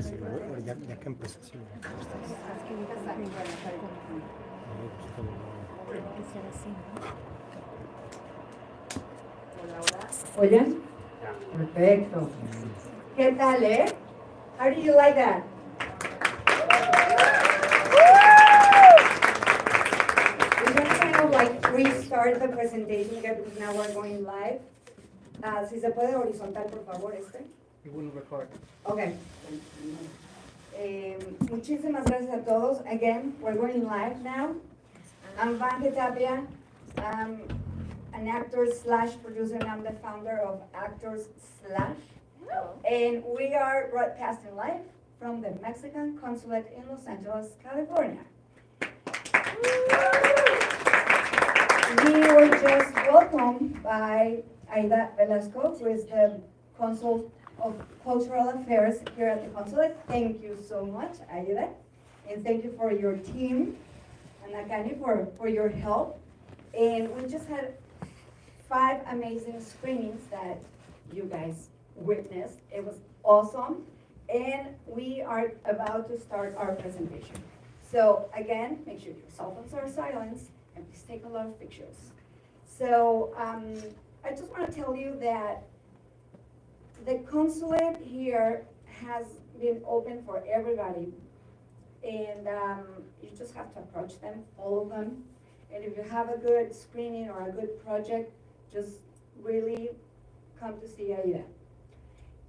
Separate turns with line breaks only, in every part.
Sí, ya que empezó, sí.
¿Oyen? Perfecto. ¿Qué tal, How do you like that? We're going to kind of like restart the presentation because now we're going live. Si se puede horizontal, por favor,
We will record.
Okay. Muchísimas gracias a todos. Again, we're going live now. I'm Vange Tapia. I'm an actor slash producer, and I'm the founder of Actors Slash. And we are broadcasting live from the Mexican Consulate in Los Angeles, California. We were just welcomed by Aída Velasco, who is the Consul of Cultural Affairs here at the Consulate. Thank you so much, Aída. And thank you for your team, and Akani for your help. And we just had 5 amazing screenings that you guys witnessed. It was awesome. And we are about to start our presentation. So again, make sure your cell phones are silenced and please take a lot of pictures. So I just want to tell you that the consulate here has been open for everybody. And you just have to approach them, follow them. And if you have a good screening or a good project, just really come to see Aída.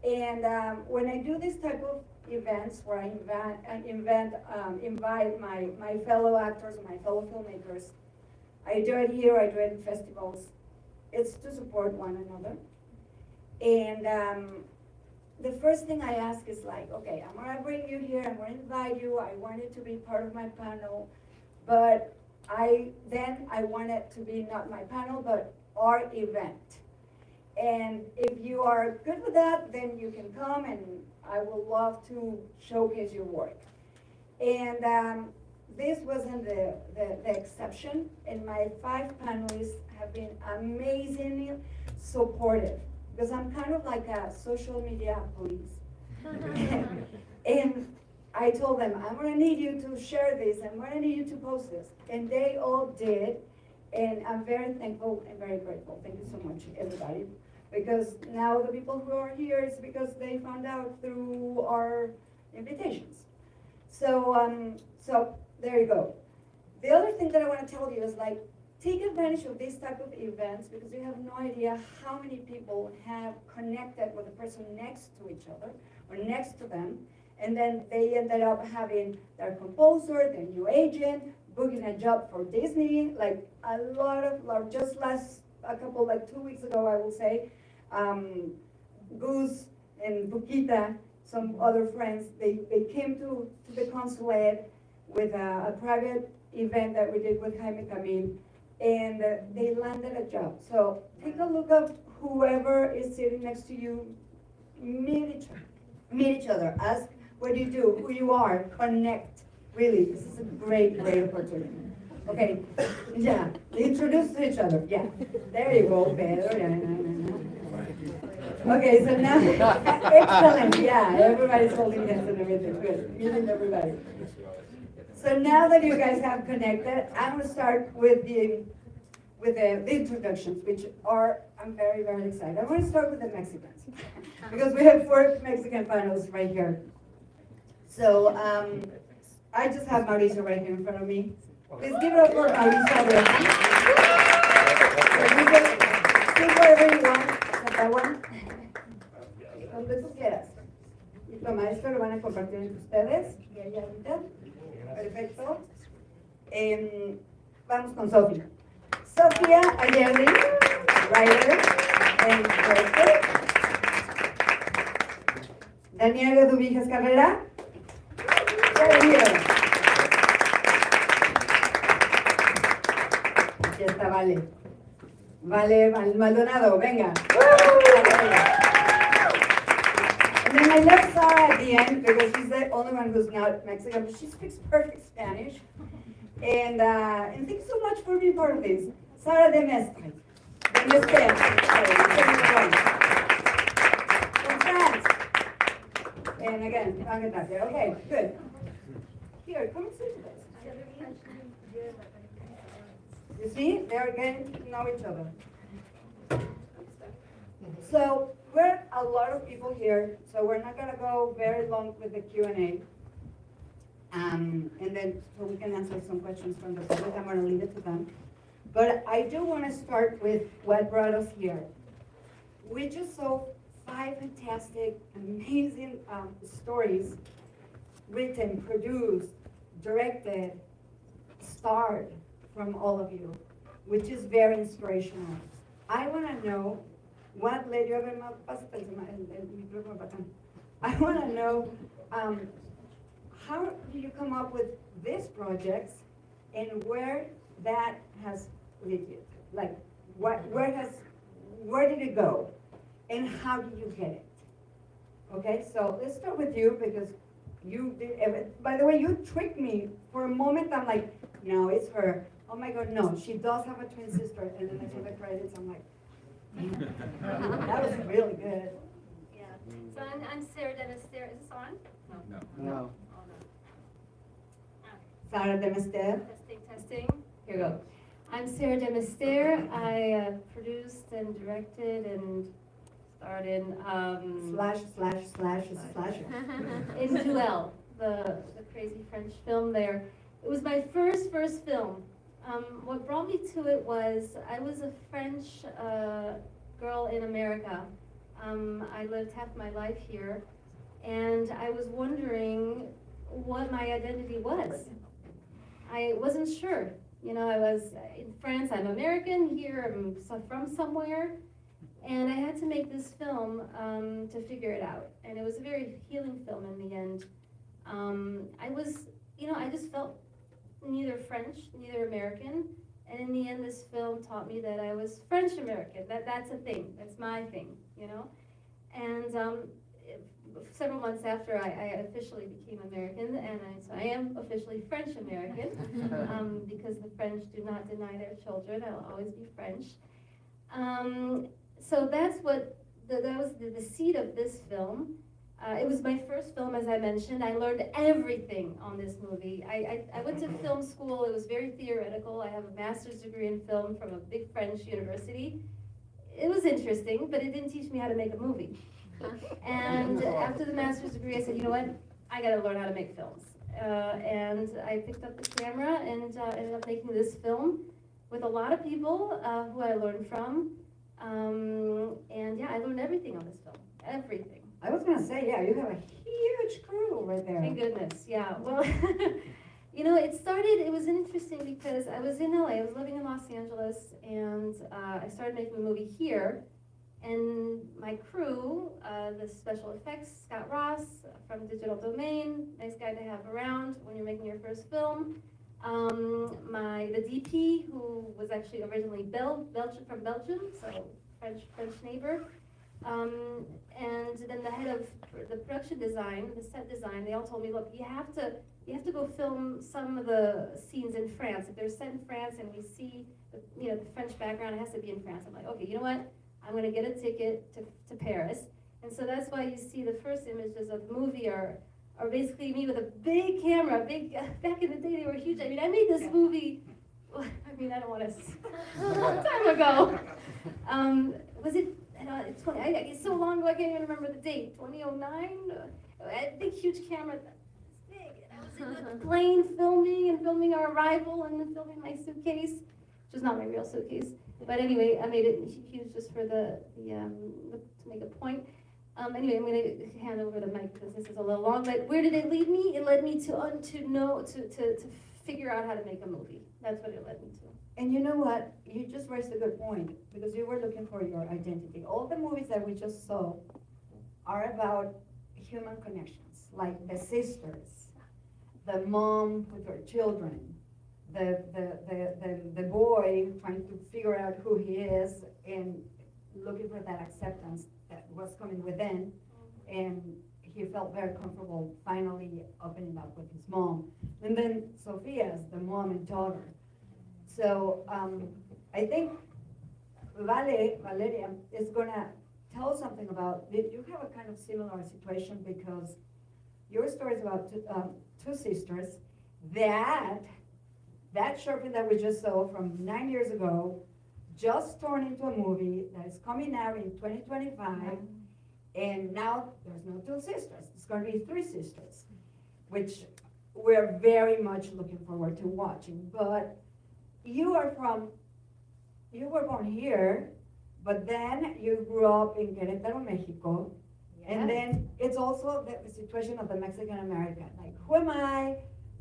And when I do this type of events where I invite my fellow actors, my fellow filmmakers, I do it here, I do it in festivals. It's to support one another. And the first thing I ask is like, okay, I'm gonna bring you here, I'm gonna invite you, I want it to be part of my panel, but I want it to be not my panel, but our event. And if you are good with that, then you can come and I will love to showcase your work. And this wasn't the exception, and my 5 panelists have been amazingly supportive, because I'm kind of like a social media police. And I told them, I'm gonna need you to share this, I'm gonna need you to post this. And they all did, and I'm very thankful and very grateful. Thank you so much, everybody. Because now the people who are here is because they found out through our invitations. So, so there you go. The other thing that I want to tell you is like, take advantage of these type of events because you have no idea how many people have connected with the person next to each other or next to them. And then they ended up having their composer, their new agent, booking a job for Disney, like a lot of, just a couple, like 2 weeks ago, I will say, Goose and Buquita, some other friends, they came to the consulate with a private event that we did with Jaime Camille, and they landed a job. So take a look at whoever is sitting next to you, meet each other, ask what you do, who you are, connect. Really, this is a great opportunity. Okay, yeah, introduce to each other, yeah. There you go, Pedro. Okay, so now, excellent, yeah, everybody's holding hands and everything, good, meeting everybody. So now that you guys have connected, I'm gonna start with the introductions, which are, I'm very, very excited. I'm gonna start with the Mexicans, because we have 4 Mexican panels right here. So, I just have Mauricio right here in front of me. Please give it up for Mauricio Arrioja. See wherever you want, except that one. Donde tú quieras. Y toma, esto lo van a compartir entre ustedes. Y ahí ahorita. Perfecto. Vamos con Sofía. Sofía Ayerdi, writer and director. Eduvijes Carrera. Ya está, Vale. Vale, Maldonado, venga. And then I left Sarah at the end because she's the only one who's not Mexican, but she speaks perfect Spanish. And thank you so much for being part of this. Sarah Demeestere. From France. And again, Vange Tapia. Okay, good. Here, come and sit with us. You see, they're getting to know each other. So we're a lot of people here, so we're not gonna go very long with the Q&A. And then, so we can answer some questions from the public. I'm gonna leave it to them. But I do wanna start with what brought us here. We just saw 5 fantastic, amazing stories written, produced, directed, starred from all of you, which is very inspirational. I wanna know what led you, I wanna know how do you come up with these projects and where that has led you? Like, where did it go? And how did you get it? Okay, so let's start with you because you did everything. By the way, you tricked me for a moment. I'm like, no, it's her. Oh my God, no, she does have a twin sister. And then I saw the credits, I'm like, that was really good.
Yeah. So I'm Sarah Demeestere. Is this on? No.
No.
Oh, no.
Sarah Demeestere.
Testing. Here we go. I'm Sarah Demeestere. I produced and directed and starred in in DuElle, the crazy French film there. It was my first film. What brought me to it was I was a French girl in America. I lived half my life here, and I was wondering what my identity was. I wasn't sure. You know, I was in France, I'm American, here I'm from somewhere, and I had to make this film to figure it out. And it was a very healing film in the end. I just felt neither French, neither American, and in the end this film taught me that I was French-American, that's a thing, that's my thing, you know? And several months after I officially became American, and so I am officially French-American, because the French do not deny their children, I'll always be French. So that's what, that was the seed of this film. It was my first film, as I mentioned. I learned everything on this movie. I went to film school. It was very theoretical. I have a master's degree in film from a big French university. It was interesting, but it didn't teach me how to make a movie. And after the master's degree, I said, you know what? I got to learn how to make films. And I picked up the camera and ended up making this film with a lot of people who I learned from. And yeah, I learned everything on this film. Everything.
I was gonna say, yeah, you have a huge crew right there.
Thank goodness, yeah. Well, you know, it was interesting because I was in LA, I was living in Los Angeles, and I started making a movie here. And my crew, the special effects, Scott Ross from Digital Domain, nice guy to have around when you're making your first film. The DP, who was actually originally from Belgium, so French neighbor. And then the head of the production design, the set design, they all told me, look, you have to go film some of the scenes in France. If they're set in France and we see the French background, it has to be in France. I'm like, okay, you know what? I'm going to get a ticket to Paris. And so that's why you see the first images of the movie are basically me with a big camera, back in the day they were huge. I mean, I made this movie, I mean, I don't want to, a long time ago. Was it, it's so long ago I can't even remember the date, 2009? A big, huge camera, this big. And I was in the plane filming our arrival and then filming my suitcase, which is not my real suitcase. But anyway, I made it huge just for to make a point. Anyway, I'm going to hand over the mic because this is a little long. But where did it lead me? It led me to figure out how to make a movie. That's what it led me to.
And you know what? You just raised a good point because you were looking for your identity. All the movies that we just saw are about human connections, like the sisters, the mom with her children, the boy trying to figure out who he is and looking for that acceptance that was coming within, and he felt very comfortable finally opening up with his mom. And then Sofia's the mom and daughter. So I think Valeria is gonna tell something about, you have a kind of similar situation because your story is about two sisters. That short film that we just saw from 9 years ago just turned into a movie that is coming out in 2025. And now there's no two sisters. It's going to be three sisters, which we're very much looking forward to watching. But you were born here, but then you grew up in Querétaro, Mexico. And then it's also the situation of the Mexican American. Like, who am I?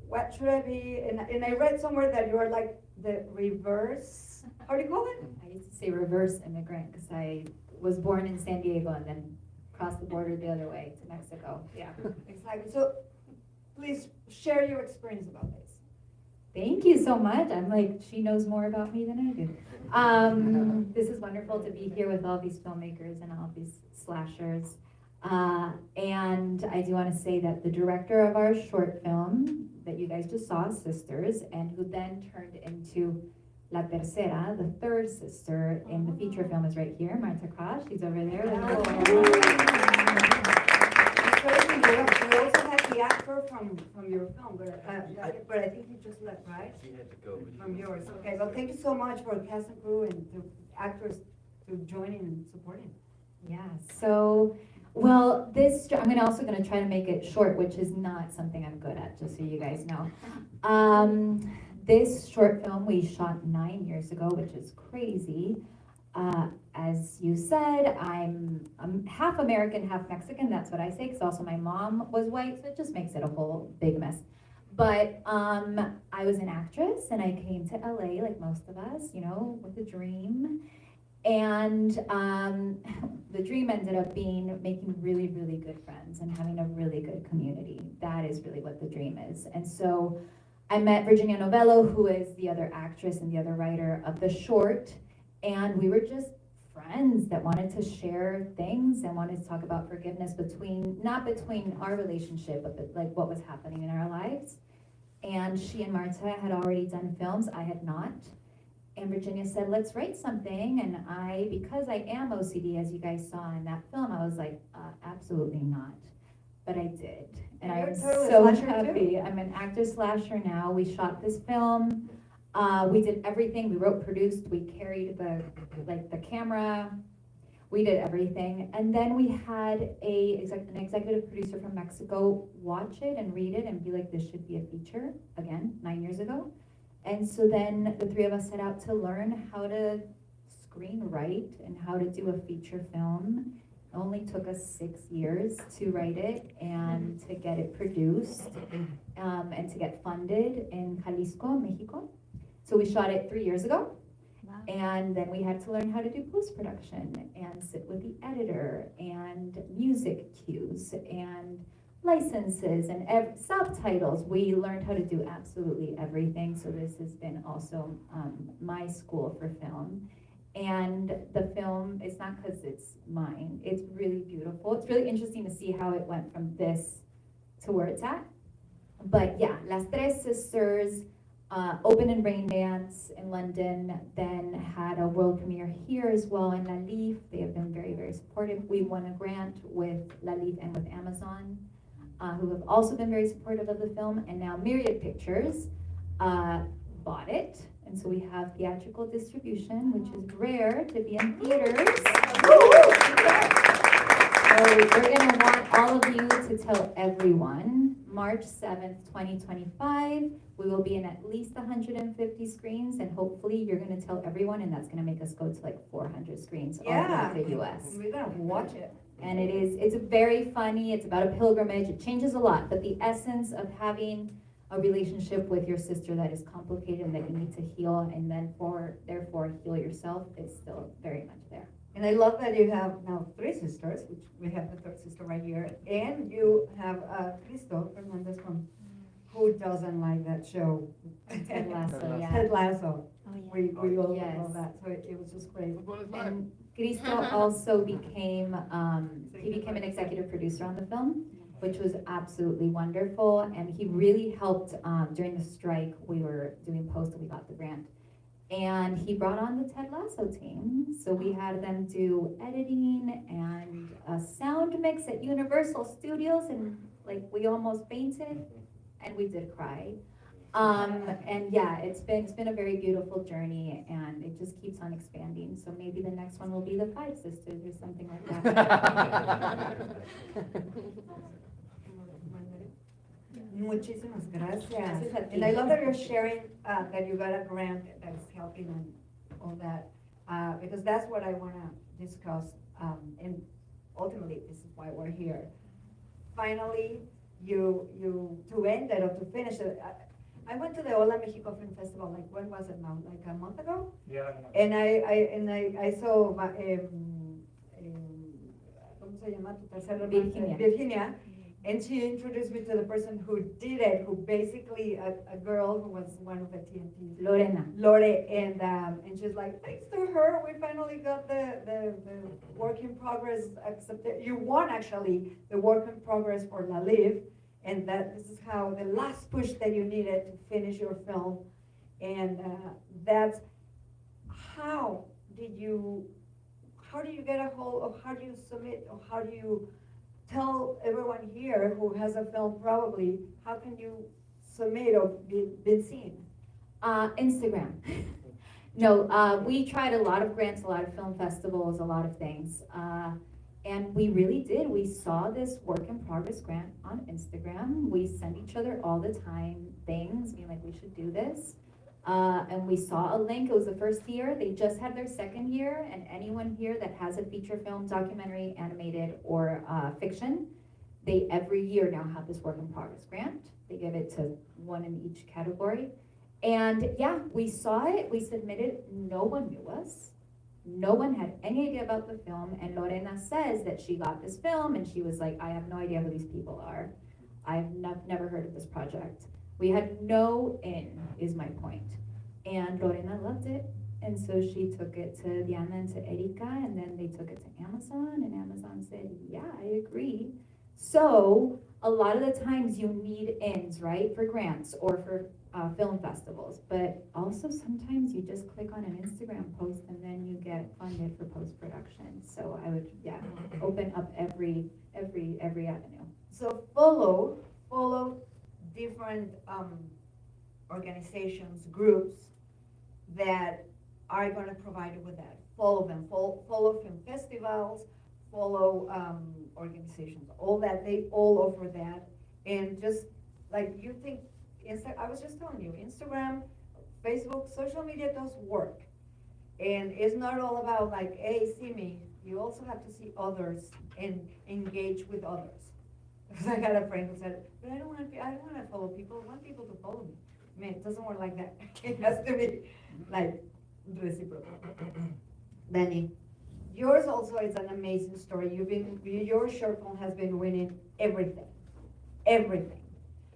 What should I be? And I read somewhere that you are like the reverse, how do you call it?
I used to say reverse immigrant because I was born in San Diego and then crossed the border the other way to Mexico. Yeah.
Exactly. So please share your experience about this.
Thank you so much. I'm like, she knows more about me than I do. This is wonderful to be here with all these filmmakers and all these slashers. And I do want to say that the director of our short film that you guys just saw, Sisters, and who then turned into La Tercera, the third sister in the feature film, is right here, Marta Cross. She's over there.
We also have the actor from your film, but I think he just left, right?
He had to go.
From yours. Okay, well, thank you so much for the cast and crew and the actors to joining and supporting.
Yeah, so, well, I'm also gonna try to make it short, which is not something I'm good at, just so you guys know. This short film we shot 9 years ago, which is crazy. As you said, I'm half American, half Mexican, that's what I say, because also my mom was white, so it just makes it a whole big mess. But I was an actress, and I came to LA, like most of us, you know, with a dream. And the dream ended up being making really, really good friends and having a really good community. That is really what the dream is. And so I met Virginia Novello, who is the other actress and the other writer of the short, and we were just friends that wanted to share things and wanted to talk about forgiveness not between our relationship, but like what was happening in our lives. And she and Marta had already done films, I had not. And Virginia said, let's write something. And because I am OCD, as you guys saw in that film, I was like, absolutely not. But I did. And I'm so happy. I'm an actor slasher now. We shot this film. We did everything. We wrote, produced, we carried the camera. We did everything. And then we had an executive producer from Mexico watch it and read it and be like, this should be a feature, again, 9 years ago. And so then the three of us set out to learn how to screenwrite and how to do a feature film. It only took us 6 years to write it and to get it produced and to get funded in Jalisco, Mexico. So we shot it 3 years ago. Wow. And then we had to learn how to do post-production and sit with the editor and music cues and licenses and subtitles. We learned how to do absolutely everything. So this has been also my school for film. And the film is not because it's mine. It's really beautiful. It's really interesting to see how it went from this to where it's at. But yeah, Las Tres Sisters opened in Raindance in London, then had a world premiere here as well in La Leaf. They have been very, very supportive. We won a grant with La Leaf and with Amazon, who have also been very supportive of the film. And now Myriad Pictures bought it. And so we have theatrical distribution, which is rare to be in theaters. So we're gonna want all of you to tell everyone, March 7th, 2025, we will be in at least 150 screens, and hopefully you're gonna tell everyone, and that's gonna make us go to like 400 screens all over the US.
We're gonna watch it.
And it's very funny, it's about a pilgrimage, it changes a lot, but the essence of having a relationship with your sister that is complicated and that you need to heal and then therefore heal yourself is still very much there.
And I love that you have now 3 sisters, which we have the 3rd sister right here, and you have Cristo Fernandez from who doesn't like that show?
Ted Lasso, yeah.
Ted Lasso.
Oh, yeah.
We all
Yes.
love that, so it was just great.
And Cristo also became an executive producer on the film, which was absolutely wonderful. And he really helped during the strike. We were doing post and we got the grant. And he brought on the Ted Lasso team. So we had them do editing and a sound mix at Universal Studios in Like, we almost fainted, and we did cry. And yeah, it's been a very beautiful journey, and it just keeps on expanding. So maybe the next one will be the Five Sisters or something like that.
Muchísimas gracias.
Gracias a ti.
And I love that you're sharing that you got a grant that's helping on all that, because that's what I want to discuss. And ultimately, this is why we're here. Finally, you to end it or to finish it. I went to the Hola Mexico Film Festival, like, when was it now? Like a month ago?
Yeah.
And I saw, ¿cómo se llama tu tercer hermana? Virginia. And she introduced me to the person who did it, who basically, a girl who was one of the TNTs. Lore, and she's like, thanks to her, we finally got the work in progress accepted. You won, actually, the work in progress for La Live, and that this is how the last push that you needed to finish your film. And that's, how do you get a hold of, how do you submit, or how do you tell everyone here who has a film probably, how can you submit or be seen?
Instagram. No, we tried a lot of grants, a lot of film festivals, a lot of things. And we really did. We saw this work in progress grant on Instagram. We send each other all the time things, being like, we should do this. And we saw a link. It was the first year. They just had their second year, and anyone here that has a feature film, documentary, animated, or fiction, they every year now have this work in progress grant. They give it to one in each category. And yeah, we saw it, we submitted, no one knew us. No one had any idea about the film, and Lorena says that she got this film, and she was like, I have no idea who these people are. I've never heard of this project. We had no in, is my point. And Lorena loved it, and so she took it to Diana and to Erika, and then they took it to Amazon, and Amazon said, yeah, I agree. So a lot of the times you need ins, right, for grants or for film festivals, but also sometimes you just click on an Instagram post and then you get funded for post-production. So I would, yeah, open up every avenue.
So follow different organizations, groups that are going to provide you with that. Follow them. Follow film festivals. Follow organizations. All that, they all offer that. And just like you think, I was just telling you, Instagram, Facebook, social media does work. And it's not all about like, hey, see me. You also have to see others and engage with others. Because I got a friend who said, but I don't want to follow people. I want people to follow me. I mean, it doesn't work like that. It has to be like reciprocal. Danny, yours also is an amazing story. Your short film has been winning everything.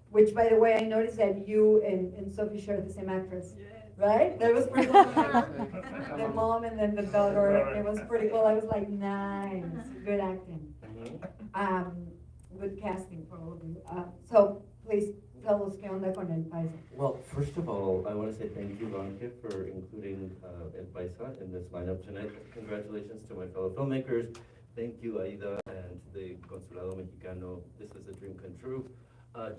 Which, by the way, I noticed that you and Sophie share the same actress, right? That was pretty cool. The mom and then the daughter. It was pretty cool. I was like, nice, good acting. Good casting for all of you. So please tell us qué onda con el PAISA.
Well, first of all, I want to say thank you, Vange, for including El PAISA in this lineup tonight. Congratulations to my fellow filmmakers. Thank you, Aída, and the Consulado Mexicano. This is a dream come true.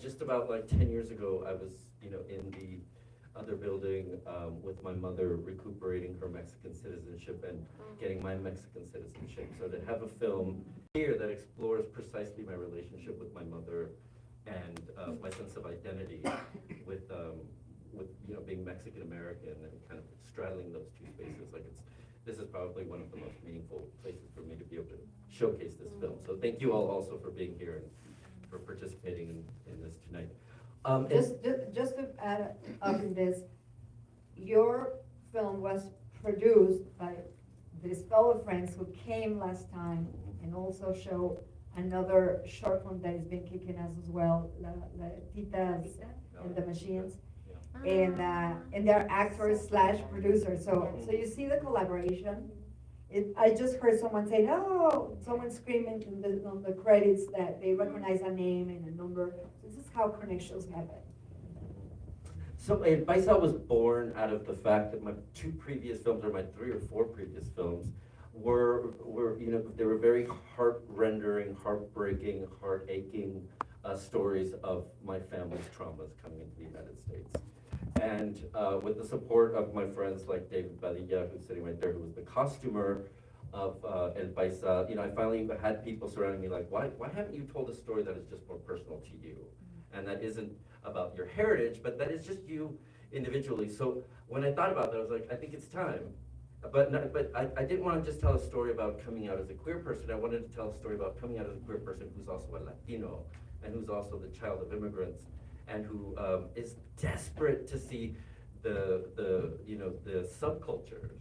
Just about like 10 years ago, I was, in the other building with my mother, recuperating her Mexican citizenship and getting my Mexican citizenship. So to have a film here that explores precisely my relationship with my mother and my sense of identity with being Mexican American and kind of straddling those two spaces, this is probably one of the most meaningful places for me to be able to showcase this film. So thank you all also for being here and for participating in this tonight.
Just to add up in this, your film was produced by these fellow friends who came last time and also show another short film that has been kicking ass as well, La Titas and the Machines. And they're actors / producers. So you see the collaboration. I just heard someone say, "Oh!" Someone screaming on the credits that they recognize a name and a number. This is how connections happen.
So El PAISA was born out of the fact that my 2 previous films, or my 3 or 4 previous films, were they were very heart-rendering, heartbreaking, heart-aching stories of my family's traumas coming into the United States. And with the support of my friends like David Valeria, who's sitting right there, who was the costumer of El Paisa, you know, I finally had people surrounding me like, why haven't you told a story that is just more personal to you? And that isn't about your heritage, but that is just you individually. So when I thought about that, I was like, I think it's time. But I didn't want to just tell a story about coming out as a queer person. I wanted to tell a story about coming out as a queer person who's also a Latino and who's also the child of immigrants and who is desperate to see the you know, the subcultures.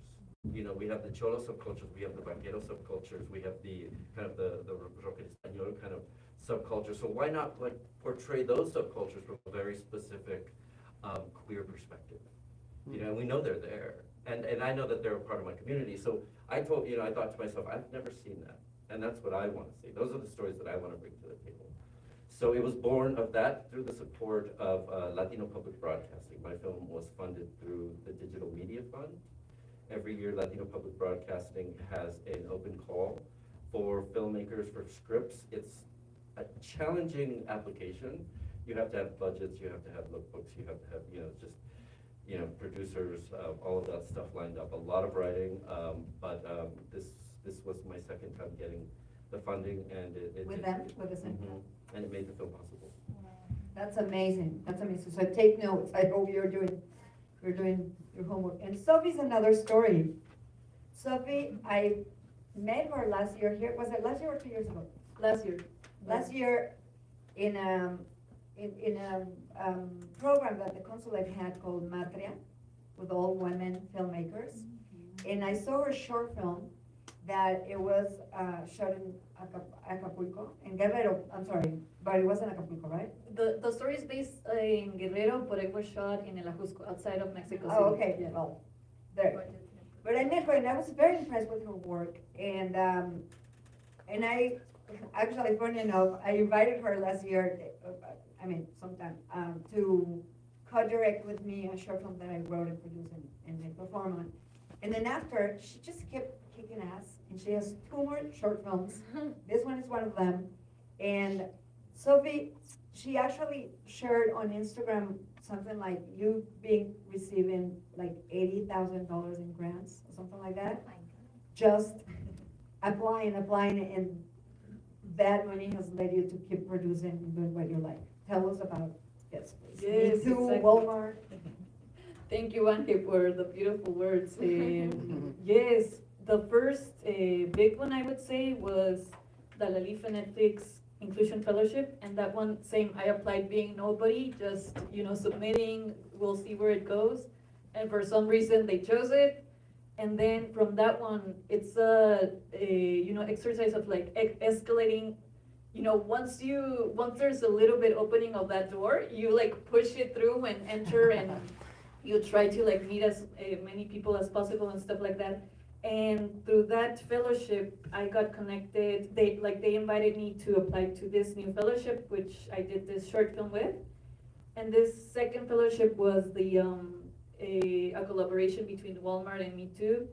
You know, we have the Cholo subcultures, we have the Vaquero subcultures, we have the kind of the rock español kind of subculture. So why not like portray those subcultures from a very specific queer perspective? You know, and we know they're there. And I know that they're a part of my community. So I thought to myself, I've never seen that. And that's what I want to see. Those are the stories that I want to bring to the table. So it was born of that through the support of Latino Public Broadcasting. My film was funded through the Digital Media Fund. Every year, Latino Public Broadcasting has an open call for filmmakers for scripts. It's a challenging application. You have to have budgets, you have to have lookbooks, you have to have, you know, just, you know, producers, all of that stuff lined up, a lot of writing, but this was my second time getting the funding, and
With them, with the same.
and it made the film possible.
That's amazing, that's amazing. So take notes, I hope you're doing your homework. And Sophie's another story. Sophie, I met her last year here, was it last year or 2 years ago?
Last year.
Last year in a program that the Consulate had called Matria, with all women filmmakers. And I saw her short film that it was shot in Acapulco, in Guerrero, I'm sorry, but it was in Acapulco, right?
The story is based in Guerrero, but it was shot in El Ajusco, outside of Mexico City.
Oh, okay,
Yeah.
well, there. But I met her and I was very impressed with her work. And I, actually, funny enough, I invited her last year, sometime, to co-direct with me a short film that I wrote and produced and I performed on. And then after, she just kept kicking ass, and she has 2 more short films. This one is one of them. And Sophie, she actually shared on Instagram something like you receiving like $80,000 in grants or something like that. Just applying, and that money has led you to keep producing and doing what you like. Tell us about this, please.
Yes,
Me Too,
exactly.
Walmart.
Thank you, Vange, for the beautiful words. Yes, the first big one I would say was the Lalifa Netflix Inclusion Fellowship, and that one, same, I applied being nobody, just, you know, submitting, we'll see where it goes. And for some reason, they chose it. And then from that one, it's a you know, exercise of like escalating. You know, once there's a little bit opening of that door, you like push it through and enter, and you try to like meet as many people as possible and stuff like that. And through that fellowship, I got connected. They invited me to apply to this new fellowship, which I did this short film with. And this second fellowship was a collaboration between Walmart and Me Too.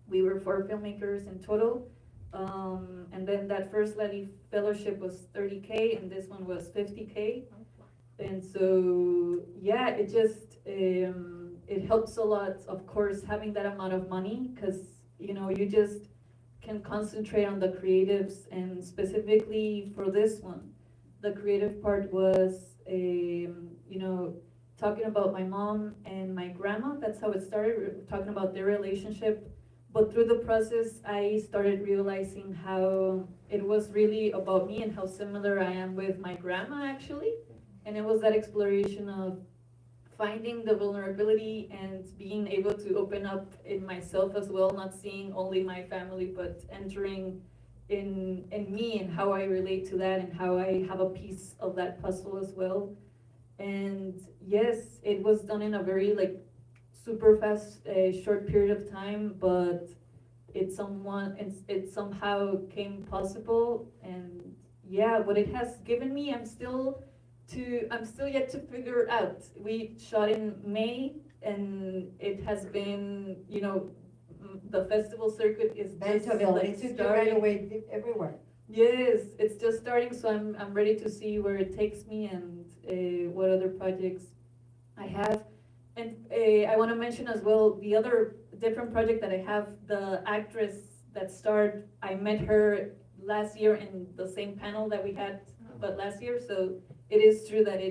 We were 4 filmmakers in total. And then that first Lali fellowship was $30K, and this one was $50K. And so, yeah, it just, it helps a lot, of course, having that amount of money, because, you know, you just can concentrate on the creatives. And specifically for this one, the creative part was, you know, talking about my mom and my grandma. That's how it started. We were talking about their relationship. But through the process, I started realizing how it was really about me and how similar I am with my grandma, actually. And it was that exploration of finding the vulnerability and being able to open up in myself as well, not seeing only my family, but entering in me and how I relate to that and how I have a piece of that puzzle as well. And yes, it was done in a very like super fast, short period of time, but it somehow came possible. And yeah, what it has given me, I'm still yet to figure out. We shot in May, and it has been, you know, the festival circuit is just
Bentonville,
like
it took you right
starting.
away everywhere.
Yes, it's just starting, so I'm ready to see where it takes me and what other projects I have. And I want to mention as well the other different project that I have. The actress that starred, I met her last year in the same panel that we had, but last year. So it is true that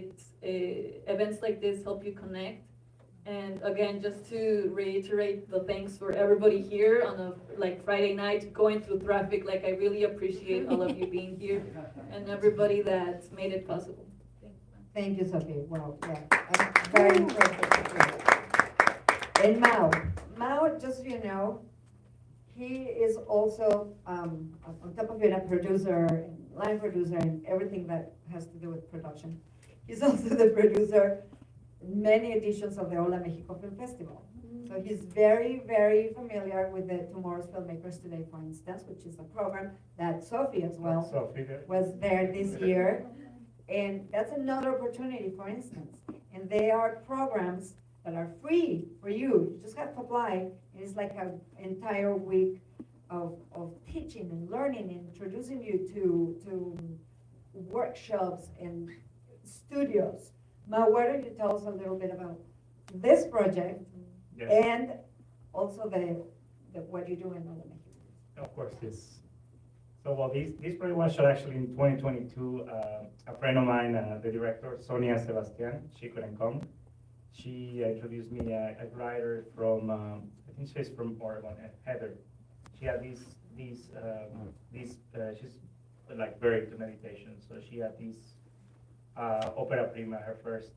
events like this help you connect. And again, just to reiterate the thanks for everybody here on a Friday night going through traffic. Like, I really appreciate all of you being here and everybody that made it possible.
Thank you, Sophie. Wow, yeah, I'm very impressed. And Mao, just so you know, he is also, on top of being a producer, and line producer, and everything that has to do with production, he's also the producer in many editions of the Hola Mexico Film Festival. So he's very, very familiar with the Tomorrow's Filmmakers Today, for instance, which is a program that Sophie as well was there this year. And that's another opportunity, for instance. And they are programs that are free for you. You just have to apply. It's like an entire week of teaching and learning, and introducing you to workshops and studios. Now, why don't you tell us a little bit about this project?
Yes.
And also the what you do in Hola Mexico?
Of course, this. So, well, this project was shot actually in 2022. A friend of mine, the director, Sonia Sebastian, she couldn't come. She introduced me a writer from, I think she's from Oregon, Heather. She had she's like very into meditation. So she had this opera prima, her first,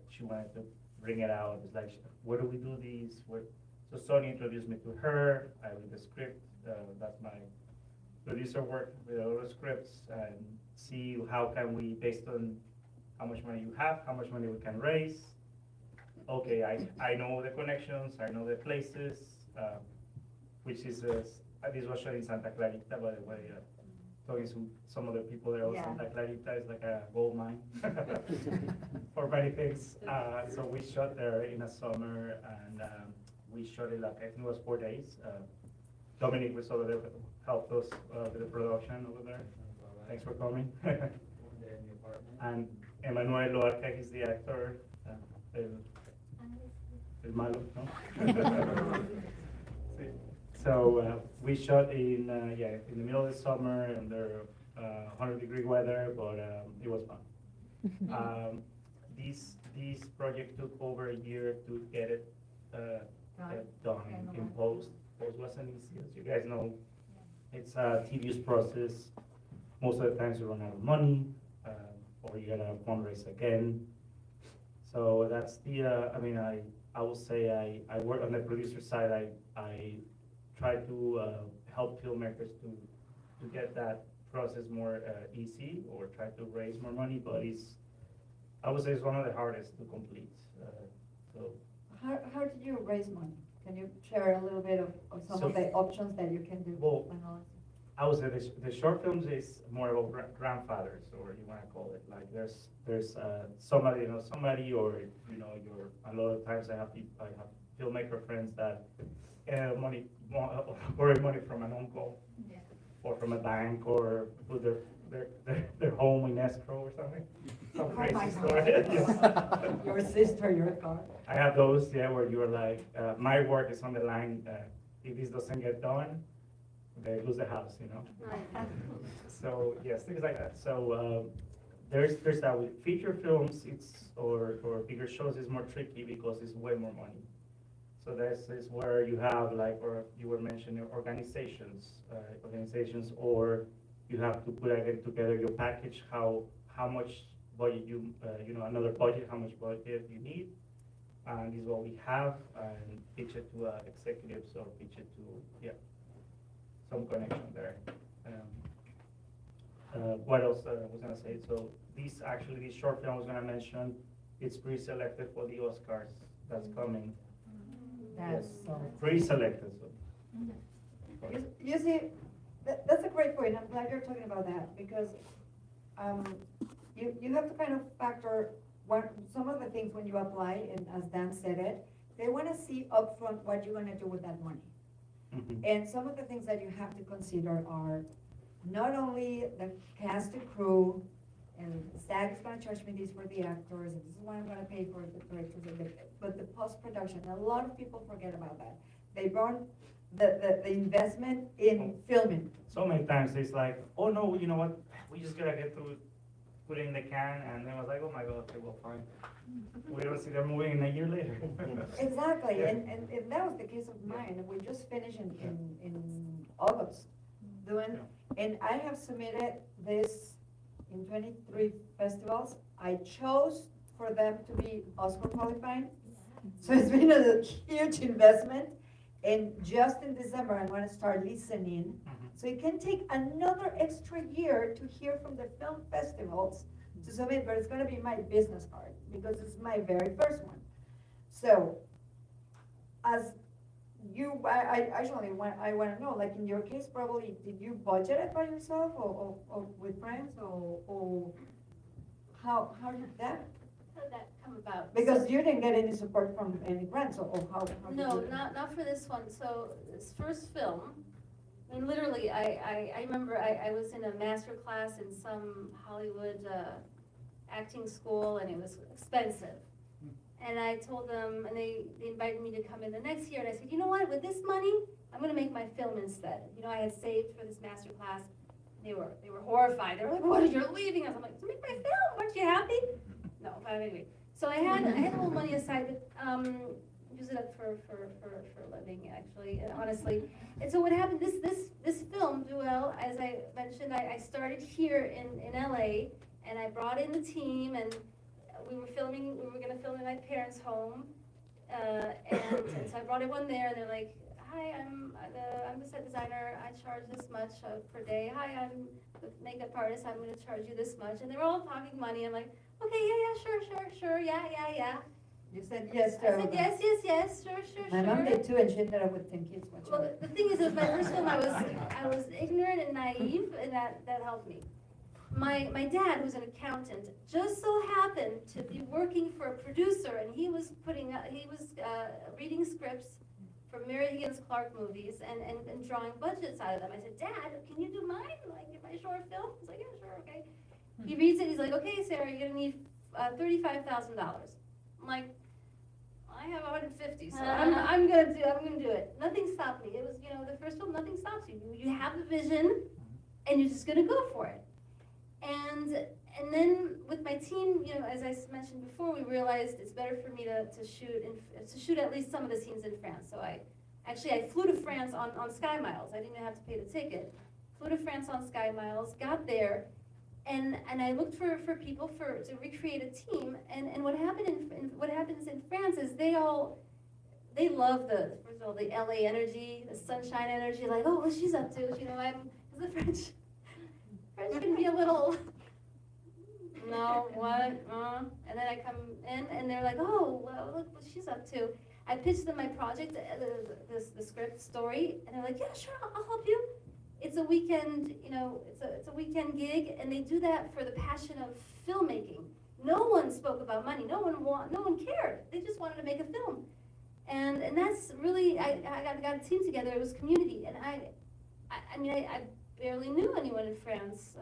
she wanted to bring it out. It's like, where do we do these? So Sonia introduced me to her. I read the script. That's my producer work with all the scripts and see how can we, based on how much money you have, how much money we can raise. Okay, I know the connections, I know the places, which is, this was shot in Santa Clarita, by the way, talking to some other people there.
Yeah.
Santa Clarita is like a gold mine for many things. So we shot there in the summer, and we shot it like, I think it was 4 days. Dominic was over there, helped us with the production over there. Thanks for coming. And Emmanuel Loarca, he's the actor. El malo, no? So we shot in in the middle of the summer under 100-degree weather, but it was fun. This project took over a year to get it done in post. Post wasn't easy, as you guys know. It's a tedious process. Most of the times you run out of money, or you gotta fundraise again. So that's the, I will say I work on the producer side. I try to help filmmakers to get that process more easy, or try to raise more money, but I would say it's one of the hardest to complete. So
How did you raise money? Can you share a little bit of some of the options that you can do?
Well, I would say the short films is more about grandfathers, or you want to call it, like there's somebody, or a lot of times I have filmmaker friends that borrow money from an uncle, or from a bank, or put their home in escrow or something. Some crazy story. Yes.
Your sister, your car.
I have those, where you're like, my work is on the line. If this doesn't get done, they lose the house, So yes, things like that. So there's that with feature films. Or bigger shows is more tricky because it's way more money. So this is where you have, like, or you were mentioning organizations, or you have to put again together your package, how much budget another budget, how much budget you need, and this is what we have, and pitch it to executives, or pitch it to some connection there. What else I was gonna say? So this short film I was gonna mention, it's pre-selected for the Oscars that's coming.
That's so.
Pre-selected. So.
You see, that's a great point. I'm glad you're talking about that, because you have to kind of factor some of the things when you apply, and as Dan said it, they want to see upfront what you're going to do with that money.
Mm-hmm.
And some of the things that you have to consider are not only the cast and crew, and SAG is gonna charge me this for the actors, and this is what I'm gonna pay for the directors, but the post-production, a lot of people forget about that. They burn the investment in filming.
So many times it's like, oh no, you know what, we just gotta get through, put it in the can, and then I was like, oh my God, okay, well, fine. We don't see their movie in a year later.
Exactly,
Yeah.
and that was the case of mine. We just finished in August doing, and I have submitted this in 23 festivals. I chose for them to be Oscar qualifying. So it's been a huge investment. And just in December, I'm gonna start listening. So it can take another extra year to hear from the film festivals to submit, but it's gonna be my business card because it's my very first one. So, as you, I actually I wanna know, like in your case, probably, did you budget it by yourself or with friends or how did that?
How did that come about?
Because you didn't get any support from any grants or how did
No,
you-
not for this one. So this first film, I mean, literally, I remember I was in a master class in some Hollywood acting school, and it was expensive. And I told them, and they invited me to come in the next year, and I said, you know what, with this money, I'm gonna make my film instead. You know, I had saved for this master class. They were horrified. They were like, what, you're leaving us? I'm like, to make my film, aren't you happy? No, but anyway. So I had a little money aside to use it up for a living, actually, and honestly. And so what happened, this film, DuElle, as I mentioned, I started here in LA, and I brought in the team, and we were gonna film in my parents' home, and so I brought everyone there, and they're like, hi, I'm the set designer, I charge this much per day. Hi, I'm the makeup artist, I'm gonna charge you this much. And they were all talking money. I'm like, okay, sure, yeah.
You said yes to
I said, yes, sure.
My mom did too, and she ended up with 10 kids. Watch
Well,
out.
the thing is, it was my first film, I was ignorant and naive, and that helped me. My dad, who's an accountant, just so happened to be working for a producer, and he was reading scripts for Mary Higgins Clark movies and drawing budgets out of them. I said, Dad, can you do mine, like in my short film? He's like, yeah, sure, okay. He reads it, he's like, okay, Sarah, you're gonna need $35,000. I'm like, I have 150, so I'm gonna do it. Nothing stopped me. It was, the first film, nothing stops you. You have the vision, and you're just gonna go for it. And then with my team, as I mentioned before, we realized it's better for me to shoot at least some of the scenes in France. So I flew to France on Sky Miles. I didn't even have to pay the ticket. Flew to France on Sky Miles, got there, and I looked for people to recreate a team. And what happens in France is they love first of all the LA energy, the sunshine energy. Like, oh, what she's up to? Because the French can be a little. No, what? And then I come in, and they're like, oh, well, look what she's up to. I pitched them my project, the script story, and they're like, yeah, sure, I'll help you. It's a weekend, it's a weekend gig, and they do that for the passion of filmmaking. No one spoke about money. No one cared. They just wanted to make a film, and that's really I got a team together. It was community, and I barely knew anyone in France,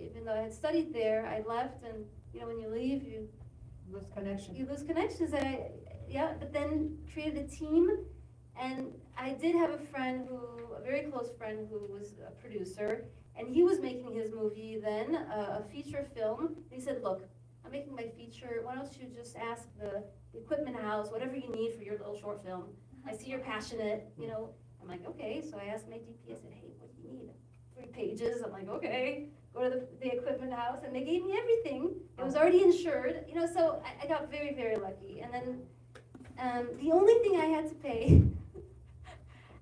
even though I had studied there. I left, and when you leave, you
Lose connection.
connections. But then created a team, and I did have a very close friend who was a producer, and he was making his movie then, a feature film. He said, look, I'm making my feature, why don't you just ask the equipment house, whatever you need for your little short film. I see you're passionate, I'm like, okay, so I asked my DP, I said, hey, what do you need? 3 pages. I'm like, okay, go to the equipment house, and they gave me everything. It was already insured, so I got very, very lucky. And then the only thing I had to pay,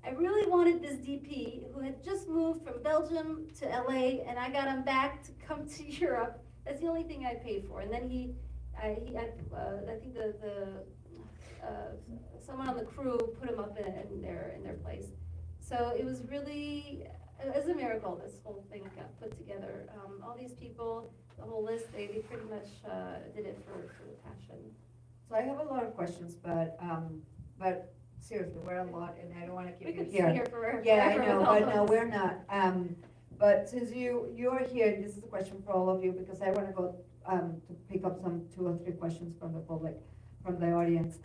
I really wanted this DP who had just moved from Belgium to LA, and I got him back to come to Europe. That's the only thing I paid for. And then I think someone on the crew put him up in their place. So it was really. It was a miracle, this whole thing got put together. All these people, the whole list, they pretty much did it for the passion.
So I have a lot of questions, but seriously, we're a lot, and I don't want to
We
keep you
could
here.
sit here forever.
Yeah, I
forever
know,
with all
but no,
those.
we're not. But since you are here, this is a question for all of you, because I want to go to pick up some 2 or 3 questions from the public, from the audience.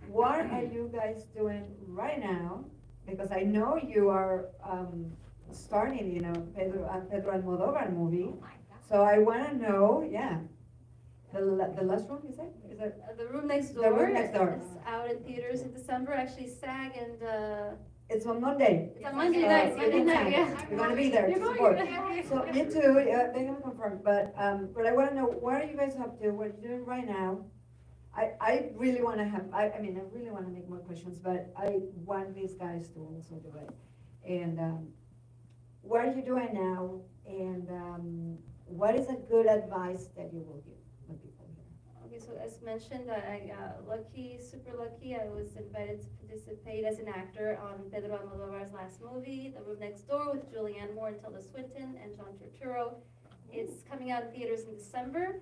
What are you guys doing right now? Because I know you are starting, Pedro Almodovar movie. So I want to know, the last room, is it?
The Room Next Door.
The Room Next Door.
Is out in theaters in December. Actually, SAG and
It's on Monday.
it's on Monday night. Monday night, yeah.
You're gonna be there to
You're
support.
going.
So me too, they're gonna confirm, but I wanna know, what are you guys up to, what are you doing right now? I really wanna have, I really wanna make more questions, but I want these guys to also do it. And, what are you doing now, and, what is a good advice that you will give the people here?
Okay, so as mentioned, I super lucky, I was invited to participate as an actor on Pedro Almodovar's last movie, The Room Next Door, with Julianne Moore and Tilda Swinton and John Turturro. It's coming out in theaters in December.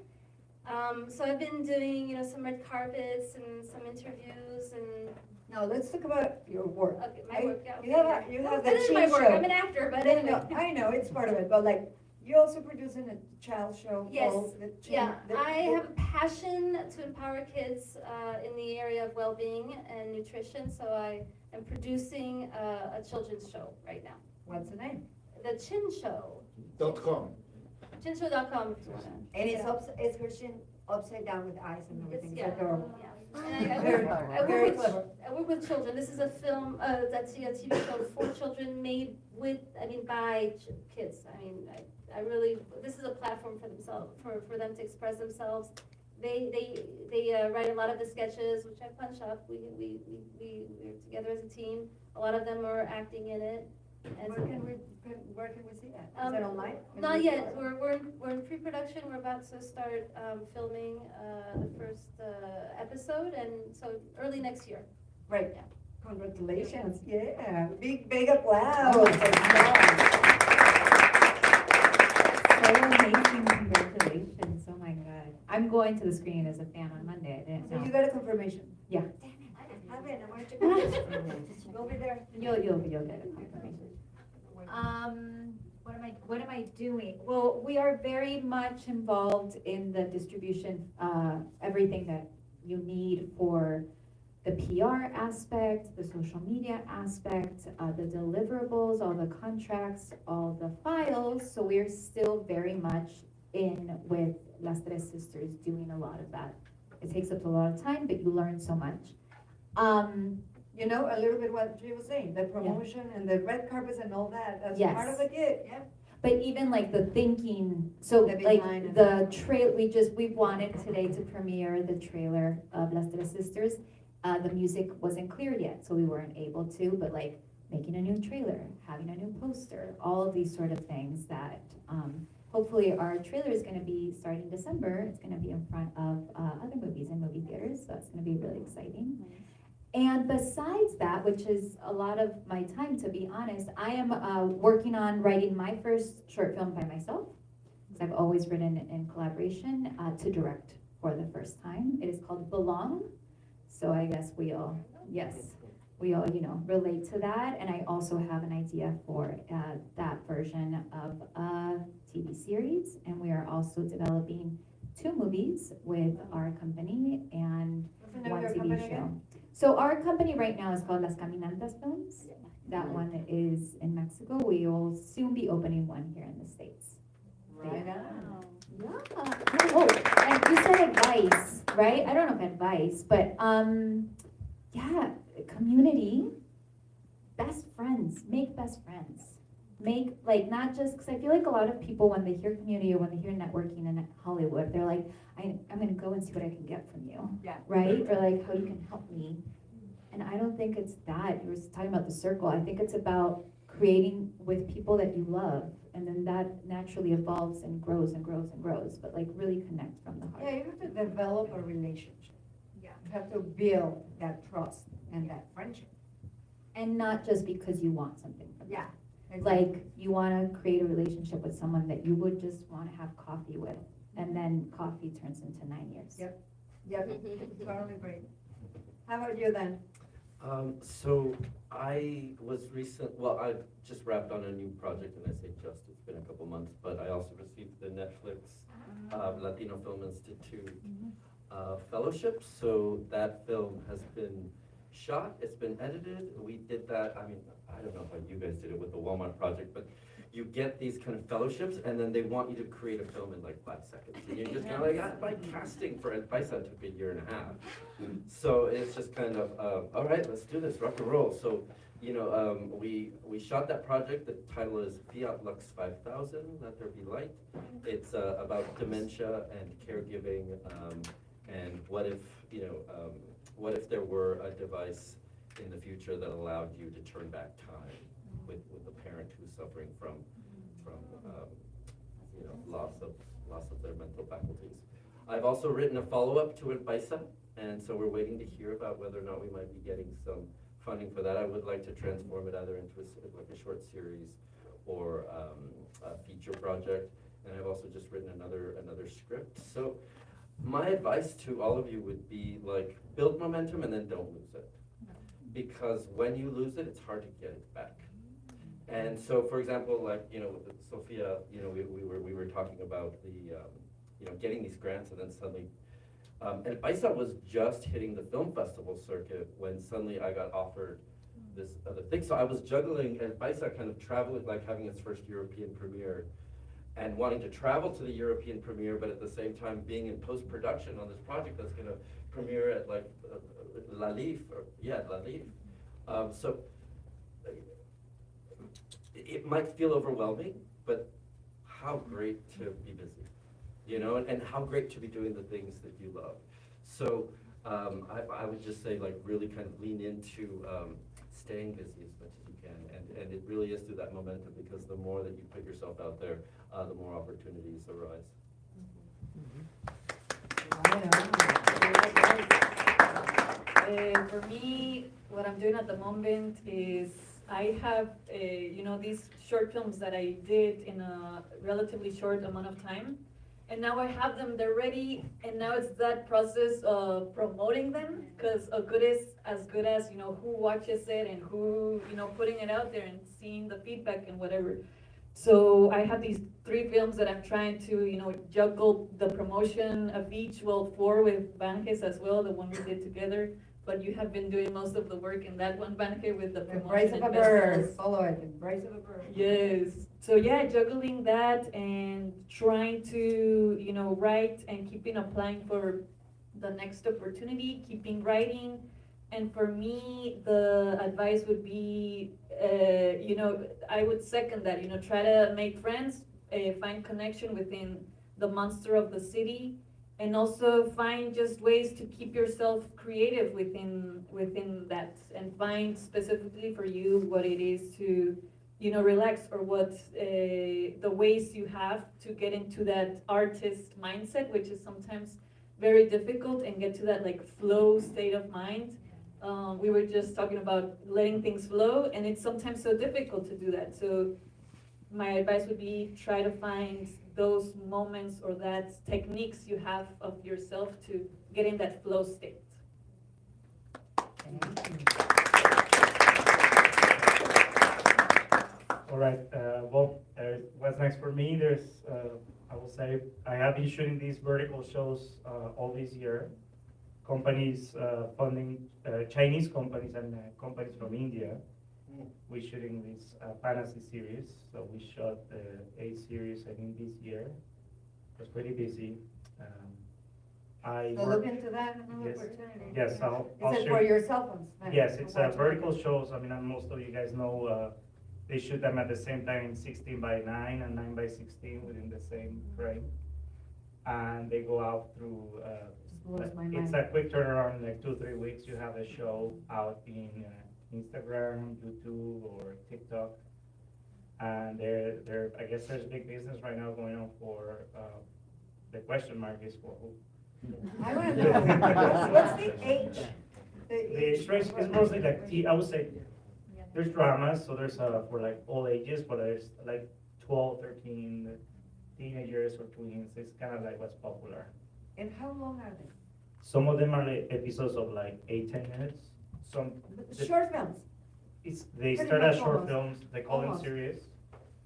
So I've been doing, some red carpets and some interviews and.
Now, let's talk about your work.
Okay, my work, yeah.
You have the
That is
teen
my work,
show.
I'm an actor, but
No,
anyway.
I know, it's part of it, but like, you're also producing a child show.
Yes,
called the Teen-
Yeah,
the-
I have a passion to empower kids in the area of well-being and nutrition, so I am producing a children's show right now.
What's the name?
The Chin Show,
.com.
chinshow.com if you wanna.
And
check it out.
it's her chin upside down with eyes and everything.
It's-
It's adorable.
yeah. And I
Very
work-
clever, very clever.
I work with children. This is a film, that's a TV show for children made by kids. I really, this is a platform for themselves, for them to express themselves. They write a lot of the sketches, which I punch up. We're together as a team. A lot of them are acting in it. And
Where can we see that? Is it online?
Not yet. We're in pre-production. We're about to start filming the first episode, and so early next year.
Right.
Yeah.
Congratulations, yeah, big applause.
So amazing, congratulations, oh my God. I'm going to the screening as a fan on Monday, I didn't
So you
know.
got a confirmation?
Yeah.
Damn it, I didn't have it, I wanted to go. You'll be there.
You'll get a confirmation. What am I doing? Well, we are very much involved in the distribution, everything that you need for the PR aspect, the social media aspect, the deliverables, all the contracts, all the files. So we're still very much in with Las Tres Sisters doing a lot of that. It takes up a lot of time, but you learn so much.
You know, a little bit what she was saying, the promotion and the red carpets and all that, that's
Yes.
part of the gig, yeah.
But even like the thinking, so
The
like
behind and-
the we wanted today to premiere the trailer of Las Tres Sisters. The music wasn't cleared yet, so we weren't able to, but like making a new trailer, having a new poster, all of these sort of things that, hopefully our trailer is gonna be starting December. It's gonna be in front of, other movies in movie theaters, so that's gonna be really exciting. And besides that, which is a lot of my time, to be honest, I am working on writing my first short film by myself, because I've always written in collaboration, to direct for the first time. It is called Belong, so I guess we all relate to that. And I also have an idea for that version of a TV series, and we are also developing 2 movies with our company and
What's the name of
one
your
TV
company
show.
again?
So our company right now is called Las Caminantas Films. That one is in Mexico. We will soon be opening one here in the States.
Right on.
Yeah. Oh, and you said advice, right? I don't know if advice, but yeah, community, best friends, make best friends. Make, like, not just, because I feel like a lot of people, when they hear community or when they hear networking in Hollywood, they're like, I'm gonna go and see what I can get from you.
Yeah.
Right? Or like, how you can help me. And I don't think it's that. You were talking about the circle. I think it's about creating with people that you love. And then that naturally evolves and grows and grows and grows. But like really connect from the
Yeah,
heart.
you have to develop a relationship.
Yeah.
You have to build that trust and that friendship.
And not just because you want something from them.
Yeah.
Like you want to create a relationship with someone that you would just want to have coffee with. And then coffee turns into 9 years.
Yep. Yep, totally great. How about you then?
So I was well, I just wrapped on a new project, and I say just, it's been a couple months, but I also received the Netflix Latino Film Institute fellowship. So that film has been shot, it's been edited. We did that, I mean, I don't know how you guys did it with the Walmart project, but you get these kind of fellowships, and then they want you to create a film in like 5 seconds. And you're just kind of like, my casting for PAISA took a year and a half. So it's just kind of, all right, let's do this, rock and roll. So, you know, we shot that project. The title is Fiat Lux 5000, Let There Be Light. It's about dementia and caregiving, and what if, you know, what if there were a device in the future that allowed you to turn back time with a parent who's suffering from you know, loss of their mental faculties. I've also written a follow-up to it, PAISA, and so we're waiting to hear about whether or not we might be getting some funding for that. I would like to transform it either into like a short series or a feature project, and I've also just written another script. So my advice to all of you would be like, build momentum and then don't lose it. Because when you lose it, it's hard to get it back. And so, for example, like, you know, with Sofía, you know, we were talking about the, you know, getting these grants, and then suddenly, and PAISA was just hitting the film festival circuit when suddenly I got offered this other thing. So I was juggling, and PAISA kind of traveling, like having its first European premiere, and wanting to travel to the European premiere, but at the same time being in post-production on this project that's gonna premiere at like La Lif, so it might feel overwhelming, but how great to be busy, you know, and how great to be doing the things that you love. So I would just say, like, really kind of lean into staying busy as much as you can, and it really is through that momentum, because the more that you put yourself out there, the more opportunities arise.
For me, what I'm doing at the moment is I have, you know, these short films that I did in a relatively short amount of time. And now I have them, they're ready, and now it's that process of promoting them, because a good is as good as, you know, who watches it and who, you know, putting it out there and seeing the feedback and whatever. So I have these 3 films that I'm trying to, you know, juggle the promotion of each, well, 4 with Vange as well, the one we did together. But you have been doing most of the work in that one, Vange, with the
Embrace
promotion.
of a bird, follow it, embrace of a bird.
Yes. So yeah, juggling that and trying to, you know, write and keeping applying for the next opportunity, keeping writing. And for me, the advice would be, you know, I would second that, you know, try to make friends, find connection within the monster of the city, and also find just ways to keep yourself creative within that, and find specifically for you what it is to, you know, relax, or what the ways you have to get into that artist mindset, which is sometimes very difficult, and get to that like flow state of mind. We were just talking about letting things flow, and it's sometimes so difficult to do that. So my advice would be, try to find those moments or that techniques you have of yourself to get in that flow state.
All right, well, what's next for me? There's, I will say, I have been shooting these vertical shows all this year. Companies funding, Chinese companies and companies from India. We're shooting this fantasy series. So we shot a series, I think, this year. It was pretty busy.
So look into that
Yes.
opportunity.
Yes, I'll
Is it
share.
for your cell phones?
Yes, it's vertical shows. I mean, and most of you guys know, they shoot them at the same time in 16:9 and 9:16 within the same frame. And they go out through,
Blows my
it's
mind.
a quick turnaround, like 2-3 weeks, you have a show out in Instagram, YouTube, or TikTok. And they're, I guess there's big business right now going on for, the question mark is for who?
I want to know, what's the age?
The age range is mostly like, I would say, there's dramas, so there's for like all ages, but there's like 12, 13 teenagers or tweens. It's kind of like what's popular.
And how long are they?
Some of them are like episodes of like 8-10 minutes. some,
Short films.
they
Pretty
start
much
as short
almost.
films, they call them
Almost.
series,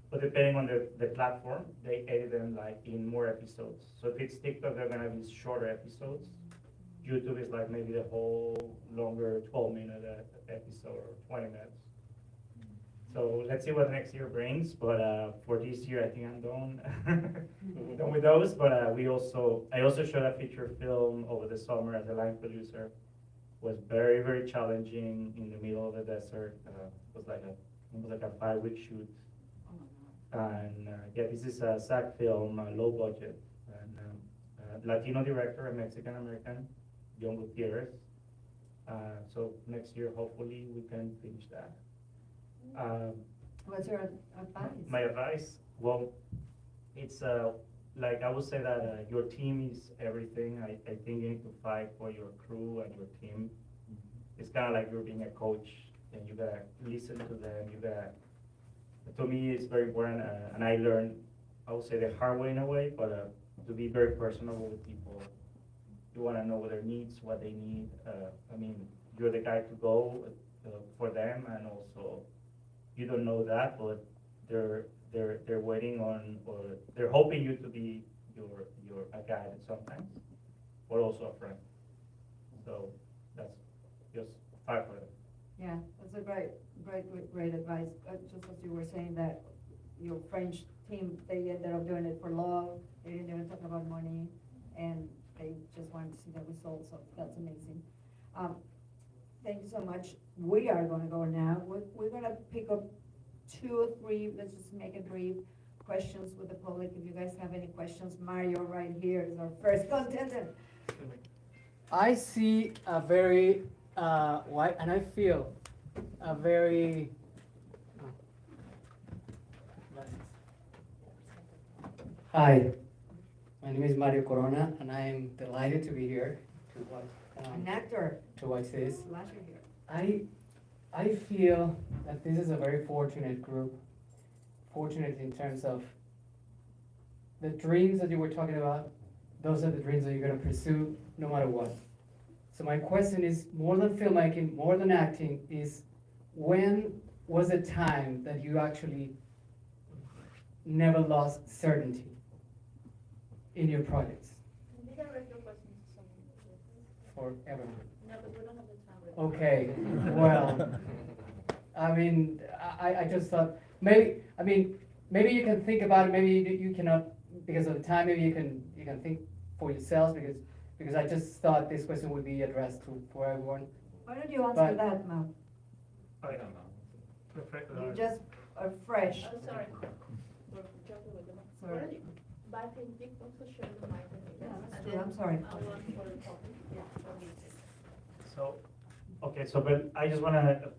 but depending on the platform, they edit them like in more episodes. So if it's TikTok, they're gonna be shorter episodes. YouTube is like maybe the whole longer 12-minute episode or 20 minutes. So let's see what next year brings, but for this year, I think I'm done with those. But I also shot a feature film over the summer as a line producer. Was very, very challenging in the middle of the desert. It was like a 5-week shoot. And yeah, this is a SAG film, low budget, and Latino director, a Mexican American, John Gutierrez. So next year, hopefully, we can finish that.
What's your advice?
My advice, well, it's like I would say that your team is everything. I think you need to fight for your crew and your team. It's kind of like you're being a coach, and you gotta listen to them. You gotta. To me, it's very important, and I learned, I would say the hard way in a way, but to be very personable with people. You want to know what their needs, what they need. I mean, you're the guy to go for them, and also you don't know that, but they're waiting on, or they're hoping you to be your a guide sometimes, or also a friend. So that's just fight for them.
Yeah, that's a great advice. Just as you were saying that your French team, they ended up doing it for love. They didn't even talk about money, and they just wanted to see the results. So that's amazing. Thank you so much. We are going to go now. We're going to pick up 2 or 3. Let's just make it brief. Questions with the public. If you guys have any questions, Mario right here is our first contestant.
I see a very white, and I feel a very. Hi, my name is Mario Corona, and I am delighted to be here to watch.
An actor.
To watch this.
Last year here.
I feel that this is a very fortunate group. Fortunate in terms of the dreams that you were talking about. Those are the dreams that you're going to pursue no matter what. So my question is, more than filmmaking, more than acting, is when was the time that you actually never lost certainty in your projects?
You can read your questions to someone.
For everyone.
No, but we don't have the time.
Okay, well, I mean, I just thought, maybe you can think about it, maybe you cannot, because of the time, maybe you can think for yourselves, because I just thought this question would be addressed for everyone.
Why don't you answer
But-
that, Mo?
I don't know.
You just are fresh.
Oh, sorry. We're jumping with the mic.
Sorry.
Why don't you- But I think Vic wants to share the mic with me.
Yeah, that's
And
true.
then
I'm sorry.
I want for the topic. Yeah. for music.
So, okay, so but I just want to,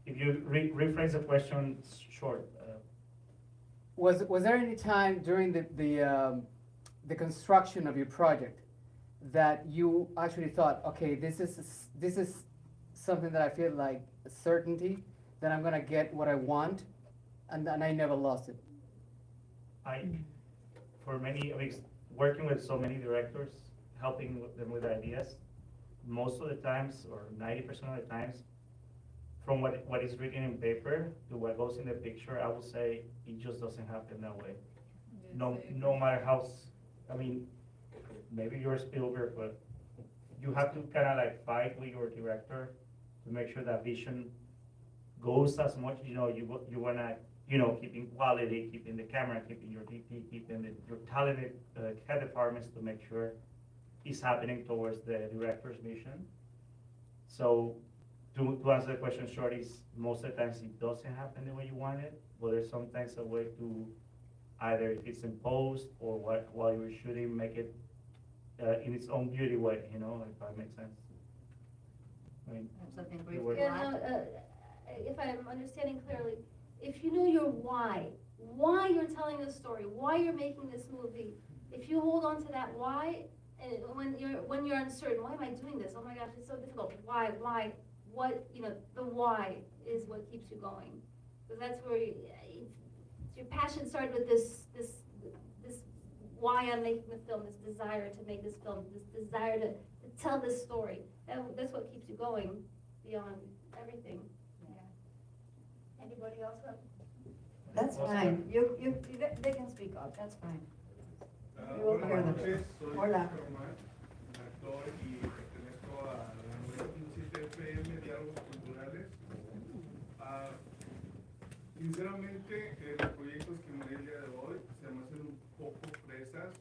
if you rephrase the question short.
Was there any time during the construction of your project that you actually thought, okay, this is something that I feel like a certainty that I'm gonna get what I want, and I never lost it?
For many, I mean, working with so many directors, helping them with ideas, most of the times, or 90% of the times, from what is written in paper to what goes in the picture, I would say it just doesn't happen that way. No matter how, I mean, maybe you're Spielberg, but you have to kind of like fight with your director to make sure that vision goes as much, you wanna, keeping quality, keeping the camera, keeping your DP, keeping your talented head departments to make sure it's happening towards the director's vision. So to answer the question short, is most of the times it doesn't happen the way you want it, but there's sometimes a way to either if it's in post or while you're shooting, make it in its own beauty way, if that makes sense. I mean,
Something
You were-
Yeah, no, if I'm understanding clearly, if you know your why you're telling this story, why you're making this movie, if you hold on to that why, and when you're uncertain, why am I doing this? Oh my gosh, it's so difficult. Why? What? The why is what keeps you going, because that's where your passion started with this why I'm making the film, this desire to make this film, this desire to tell this story. That's what keeps you going. beyond everything.
Anybody else? That's fine. They can speak up, that's fine. We will hear them.
noches, soy
Hola.
Germán, actor y pertenezco a la nueva CCCMLA Diálogos Culturales. Sinceramente, los proyectos que miré el día de hoy se me hacen un poco fresas,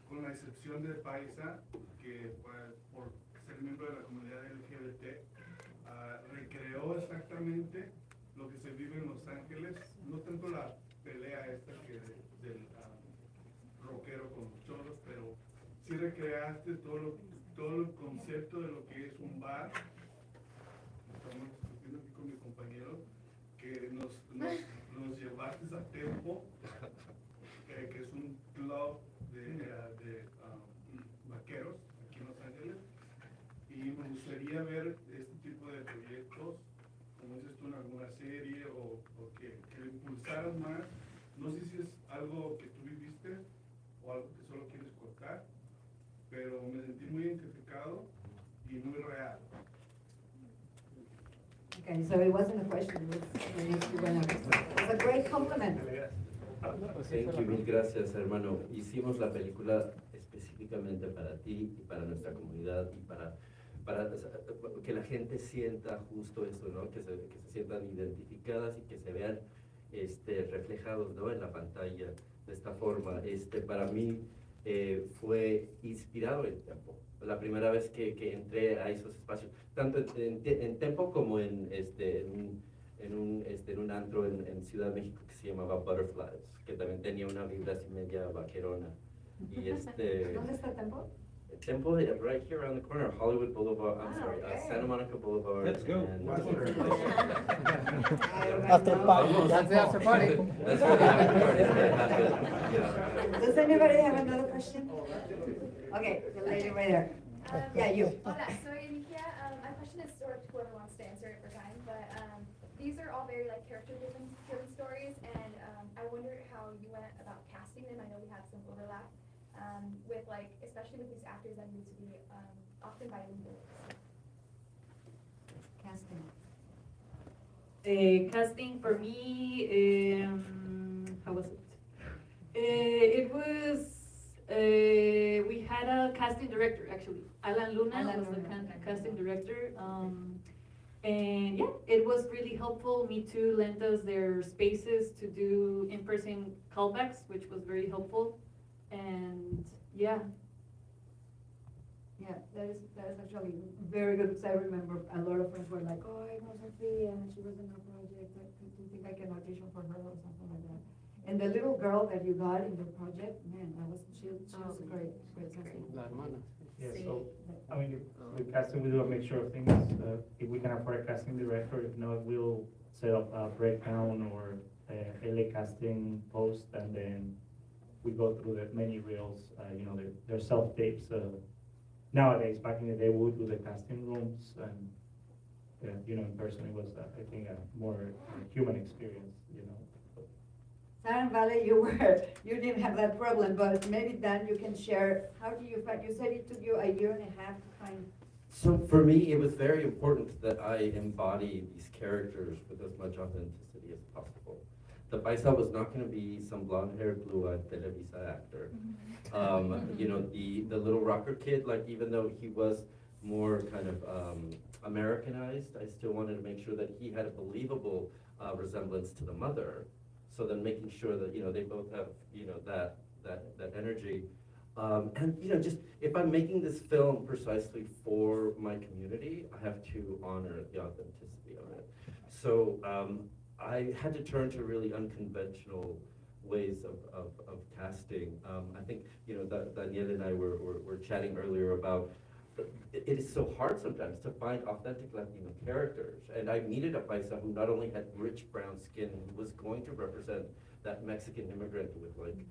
con la excepción de PAISA, que pues, por ser miembro de la comunidad LGBT, recreó exactamente lo que se vive en Los Ángeles, no tanto la pelea esta que del rockero con los cholos, pero sí recreaste todo el concepto de lo que es un bar. Estamos discutiendo aquí con mi compañero, que nos llevaste a Tempo, que es un club de vaqueros aquí en Los Ángeles, y me gustaría ver este tipo de proyectos, como dices tú, en alguna serie o que lo impulsaran más. No sé si es algo que tú viviste o algo que solo quieres cortar, pero me sentí muy identificado y muy real.
Okay, so it wasn't a question, it was a great compliment.
Thank you, mil gracias, hermano. Hicimos la película específicamente para ti y para nuestra comunidad y para que la gente sienta justo eso, ¿no? Que se sientan identificadas y que se vean reflejados, ¿no? En la pantalla de esta forma. Para mí fue inspirado el Tempo. La primera vez que entré a esos espacios, tanto en Tempo como en un antro en Ciudad de México que se llamaba Butterflies, que también tenía una vibra así media vaquerona. Y
¿Dónde está Tempo?
Tempo right here around the corner, Hollywood Boulevard,
Okay.
Santa Monica Boulevard.
Let's go.
and-
After party.
That's the after party.
That's where the after party happened, yeah.
Does anybody have another question? Okay, the lady right there. Yeah, you.
Hola, soy Enikia. My question is sort of whoever wants to answer it for time, but these are all very like character-driven stories, and I wondered how you went about casting them. I know we had some overlap with like, especially with these actors that need to be often bilingual.
Casting.
Casting for me, how was it? It was, we had a casting director actually. Alan Luna
Alan
was the
Luna.
casting director. And yeah, it was really helpful. Me Too lent us their spaces to do in-person callbacks, which was very helpful. And yeah,
Yeah, that is actually very good, because I remember a lot of friends were like, oh, I know Sofía, and she was in a project, do you think I can audition for her or something like that? And the little girl that you got in the project, man, she was a great casting.
La hermana.
Yeah, so, I mean, with casting, we do a mixture of things. If we can afford a casting director, if not, we'll set up a breakdown or a LA casting post, and then we go through the many reels, they're self-tapes. Nowadays, back in the day, we would do the casting rooms, and, in person, it was, I think, a more human experience,
Sarah and Vale, you didn't have that problem, but maybe Dan, you can share, how do you find, you said it took you a year and a half to find.
So for me, it was very important that I embody these characters with as much authenticity as possible. The Paisa was not going to be some blonde-haired, blue-eyed Televisa actor. The little rocker kid, like even though he was more kind of Americanized, I still wanted to make sure that he had a believable resemblance to the mother. So then making sure that, they both have, that energy. Just if I'm making this film precisely for my community, I have to honor the authenticity of it. So I had to turn to really unconventional ways of casting. I think, Daniel and I were chatting earlier about it is so hard sometimes to find authentic Latino characters. And I needed a Paisa who not only had rich brown skin, who was going to represent that Mexican immigrant with like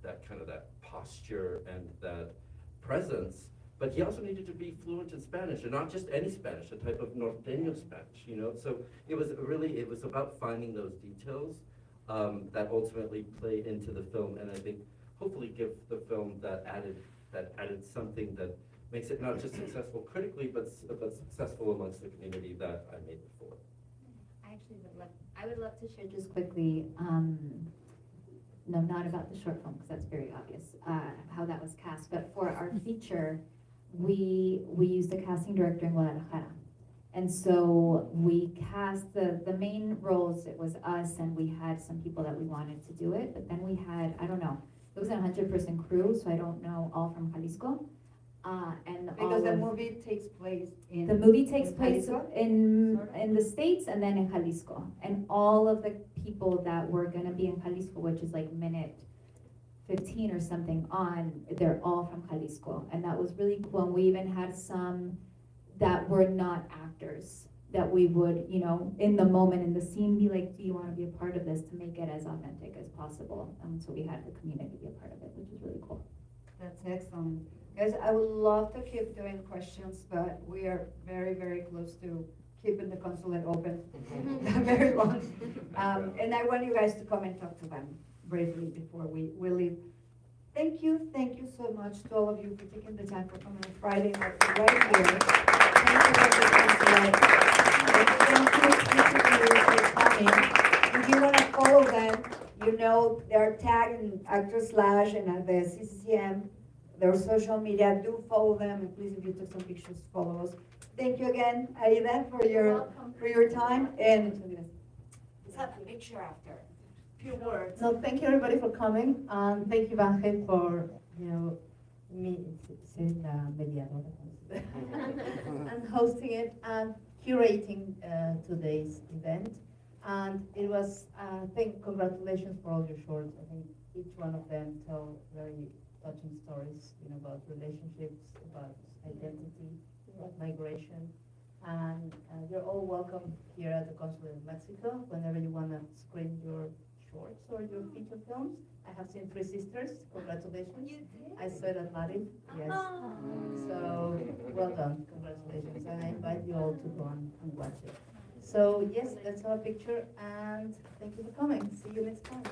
that posture and that presence, but he also needed to be fluent in Spanish, and not just any Spanish, a type of norteño Spanish, So it was about finding those details that ultimately play into the film, and I think hopefully give the film that added something that makes it not just successful critically, but successful amongst the community that I made before.
I would love to share just quickly, no, not about the short film, because that's very obvious, how that was cast, but for our feature, we used a casting director in Guadalajara. And so we cast the main roles, it was us, and we had some people that we wanted to do it, but then we had, I don't know, it was a 100-person crew, so I don't know, all from Jalisco. And
Because the
all of-
movie takes place in.
The movie takes
in
place
Jalisco?
in the States and then in Jalisco. And all of the people that were gonna be in Jalisco, which is like minute 15 or something on, they're all from Jalisco. And that was really cool. And we even had some that were not actors, that we would, you know, in the moment, in the scene, be like, do you wanna be a part of this, to make it as authentic as possible? So we had the community be a part of it, which is really cool.
That's excellent. Guys, I would love to keep doing questions, but we are very, very close to keeping the consulate open very long. And I want you guys to come and talk to them briefly before we leave. Thank you so much to all of you for taking the time for coming on Friday night right here. Thank you for coming. If you want to follow them, you know they're tagged in Actors Slash and at the CCCM. Their social media, do follow them, and please, if you took some pictures, follow us. Thank you again, Aída, for your time, and let's have a picture after. Few words.
No, thank you everybody for coming, and thank you Vange for, you know, ser la mediadora and hosting it and curating today's event. And it was, I think, congratulations for all your shorts. I think each one of them tell very touching stories, you know, about relationships, about identity, about migration. And you're all welcome here at the Consulate of Mexico whenever you want to screen your shorts or your feature films. I have seen Three Sisters. Congratulations. You did? I saw it at Latin. Yes. So well done. Congratulations. And I invite you all to go and watch it. So yes, let's have a picture, and thank you for coming. See you next time.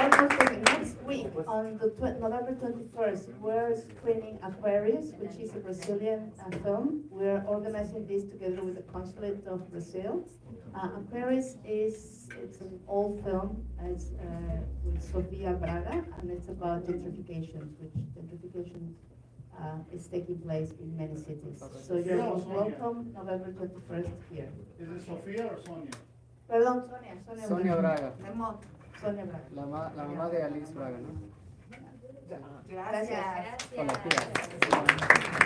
One more thing. Next week, on the November 21st, we're screening Aquarius, which is a Brazilian film. We're organizing this together with the Consulate of Brazil. Aquarius it's an old film. It's with Sofía Braga, and it's about gentrification, which gentrification is taking place in many cities. So you're most welcome, November 21st here.
Is it Sofía or Sonia?
Perdón,
Sonia Braga,
Sonia Braga.
la mamá de Alice Braga, ¿no?
Gracias.
Con las tías.